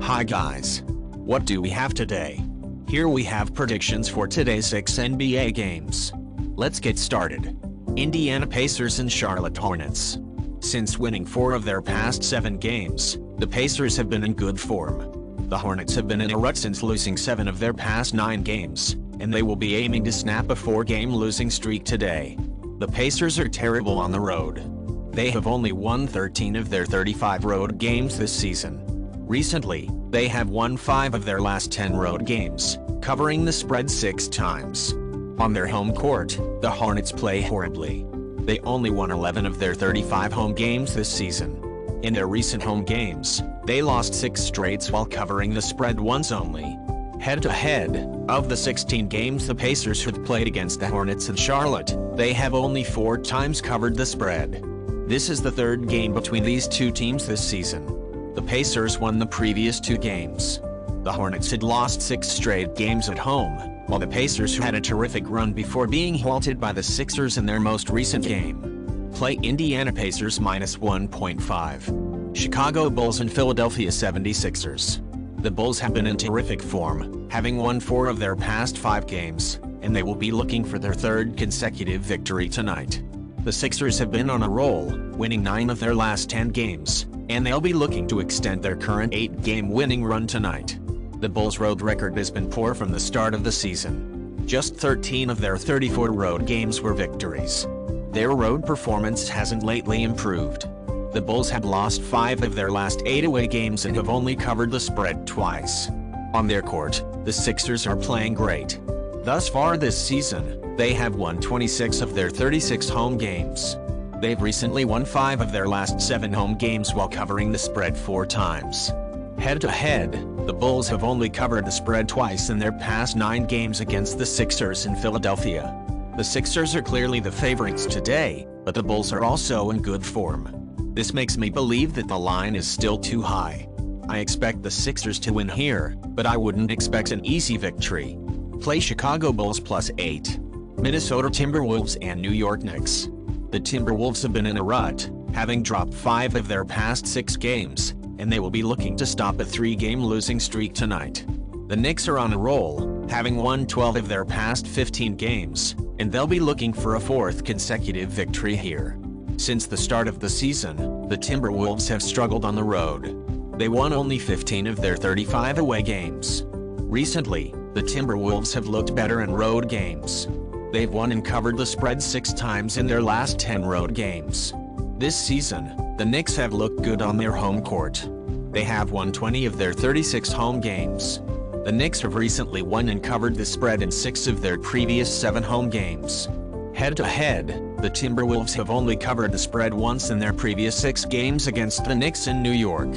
Hi guys. What do we have today? Here we have predictions for today's 6 NBA games. Let's get started. Indiana Pacers and Charlotte Hornets. Since winning 4 of their past 7 games, the Pacers have been in good form. The Hornets have been in a rut since losing 7 of their past 9 games, and they will be aiming to snap a 4-game losing streak today. The Pacers are terrible on the road. They have only won 13 of their 35 road games this season. Recently, they have won 5 of their last 10 road games, covering the spread 6 times. On their home court, the Hornets play horribly. They only won 11 of their 35 home games this season. In their recent home games, they lost 6 straight while covering the spread once only. Head-to-head, of the 16 games the Pacers have played against the Hornets and Charlotte, they have only 4 times covered the spread. This is the 3rd game between these two teams this season. The Pacers won the previous 2 games. The Hornets had lost 6 straight games at home, while the Pacers had a terrific run before being halted by the Sixers in their most recent game. Play Indiana Pacers -1.5. Chicago Bulls and Philadelphia 76ers. The Bulls have been in terrific form, having won 4 of their past 5 games, and they will be looking for their 3rd consecutive victory tonight. The Sixers have been on a roll, winning 9 of their last 10 games, and they'll be looking to extend their current 8-game winning run tonight. The Bulls' road record has been poor from the start of the season. Just 13 of their 34 road games were victories. Their road performance hasn't lately improved. The Bulls have lost 5 of their last 8 away games and have only covered the spread twice. On their court, the Sixers are playing great. Thus far this season, they have won 26 of their 36 home games. They've recently won 5 of their last 7 home games while covering the spread 4 times. Head-to-head, the Bulls have only covered the spread twice in their past 9 games against the Sixers in Philadelphia. The Sixers are clearly the favorites today, but the Bulls are also in good form. This makes me believe that the line is still too high. I expect the Sixers to win here, but I wouldn't expect an easy victory. Play Chicago Bulls +8. Minnesota Timberwolves and New York Knicks. The Timberwolves have been in a rut, having dropped 5 of their past 6 games, and they will be looking to stop a 3-game losing streak tonight. The Knicks are on a roll, having won 12 of their past 15 games, and they'll be looking for a 4th consecutive victory here. Since the start of the season, the Timberwolves have struggled on the road. They won only 15 of their 35 away games. Recently, the Timberwolves have looked better in road games. They've won and covered the spread 6 times in their last 10 road games. This season, the Knicks have looked good on their home court. They have won 20 of their 36 home games. The Knicks have recently won and covered the spread in 6 of their previous 7 home games. Head-to-head, the Timberwolves have only covered the spread once in their previous 6 games against the Knicks in New York.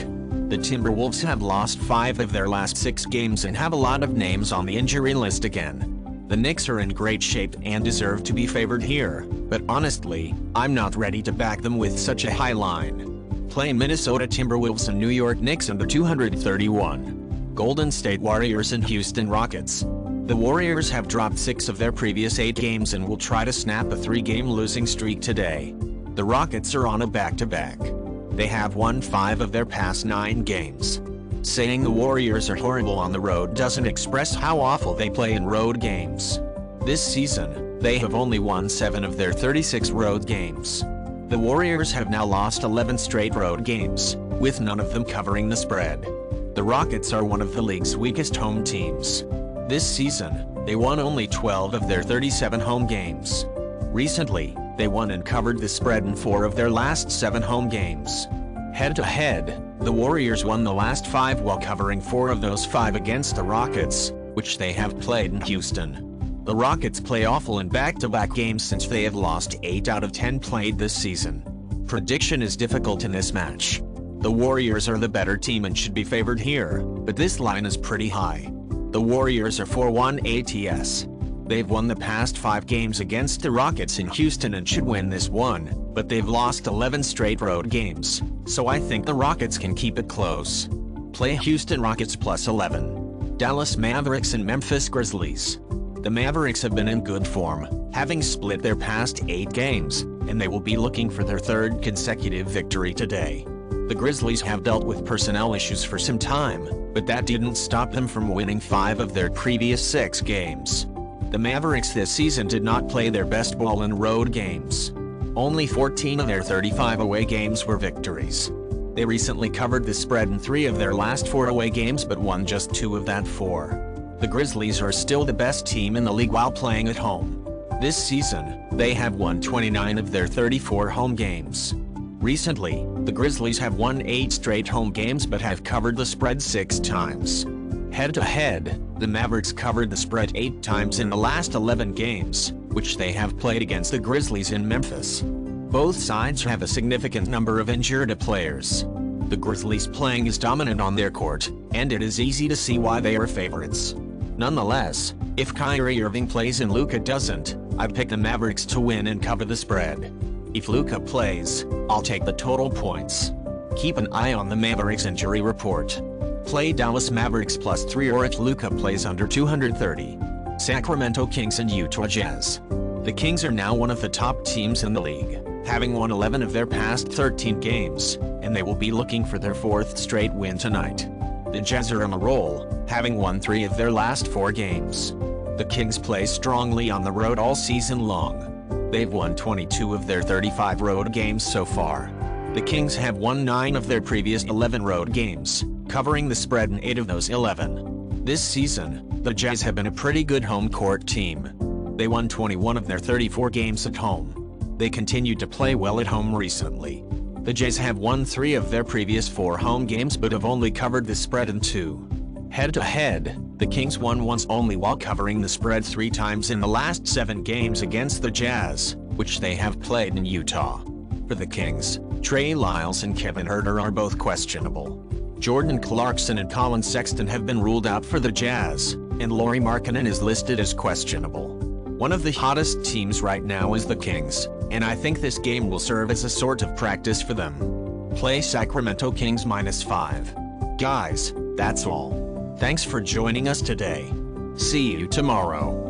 The Timberwolves have lost 5 of their last 6 games and have a lot of names on the injury list again. The Knicks are in great shape and deserve to be favored here, but honestly, I'm not ready to back them with such a high line. Play Minnesota Timberwolves and New York Knicks under 231. Golden State Warriors and Houston Rockets. The Warriors have dropped 6 of their previous 8 games and will try to snap a 3-game losing streak today. The Rockets are on a back-to-back. They have won 5 of their past 9 games. Saying the Warriors are horrible on the road doesn't express how awful they play in road games. This season, they have only won 7 of their 36 road games. The Warriors have now lost 11 straight road games, with none of them covering the spread. The Rockets are one of the league's weakest home teams. This season, they won only 12 of their 37 home games. Recently, they won and covered the spread in 4 of their last 7 home games. Head-to-head, the Warriors won the last 5 while covering 4 of those 5 against the Rockets, which they have played in Houston. The Rockets play awful in back-to-back games since they have lost 8 out of 10 played this season. Prediction is difficult in this match. The Warriors are the better team and should be favored here, but this line is pretty high. The Warriors are 4-1 ATS. They've won the past 5 games against the Rockets in Houston and should win this one, but they've lost 11 straight road games, so I think the Rockets can keep it close. Play Houston Rockets +11. Dallas Mavericks and Memphis Grizzlies. The Mavericks have been in good form, having split their past 8 games, and they will be looking for their 3rd consecutive victory today. The Grizzlies have dealt with personnel issues for some time, but that didn't stop them from winning 5 of their previous 6 games. The Mavericks this season did not play their best ball in road games. Only 14 of their 35 away games were victories. They recently covered the spread in 3 of their last 4 away games but won just 2 of that 4. The Grizzlies are still the best team in the league while playing at home. This season, they have won 29 of their 34 home games. Recently, the Grizzlies have won 8 straight home games but have covered the spread 6 times. Head-to-head, the Mavericks covered the spread 8 times in the last 11 games, which they have played against the Grizzlies in Memphis. Both sides have a significant number of injured players. The Grizzlies playing is dominant on their court, and it is easy to see why they are favorites. Nonetheless, if Kyrie Irving plays and Luka doesn't, I pick the Mavericks to win and cover the spread. If Luka plays, I'll take the total points. Keep an eye on the Mavericks injury report. Play Dallas Mavericks +3 or if Luka plays under 230. Sacramento Kings and Utah Jazz. The Kings are now one of the top teams in the league, having won 11 of their past 13 games, and they will be looking for their 4th straight win tonight. The Jazz are on a roll, having won 3 of their last 4 games. The Kings play strongly on the road all season long. They've won 22 of their 35 road games so far. The Kings have won 9 of their previous 11 road games, covering the spread in 8 of those 11. This season, the Jazz have been a pretty good home court team. They won 21 of their 34 games at home. They continued to play well at home recently. The Jazz have won 3 of their previous 4 home games but have only covered the spread in 2. Head-to-head, the Kings won once only while covering the spread 3 times in the last 7 games against the Jazz, which they have played in Utah. For the Kings, Trey Lyles and Kevin Huerter are both questionable. Jordan Clarkson and Colin Sexton have been ruled out for the Jazz, and Lauri Markkanen is listed as questionable. One of the hottest teams right now is the Kings, and I think this game will serve as a sort of practice for them. Play Sacramento Kings -5. Guys, that's all. Thanks for joining us today. See you tomorrow.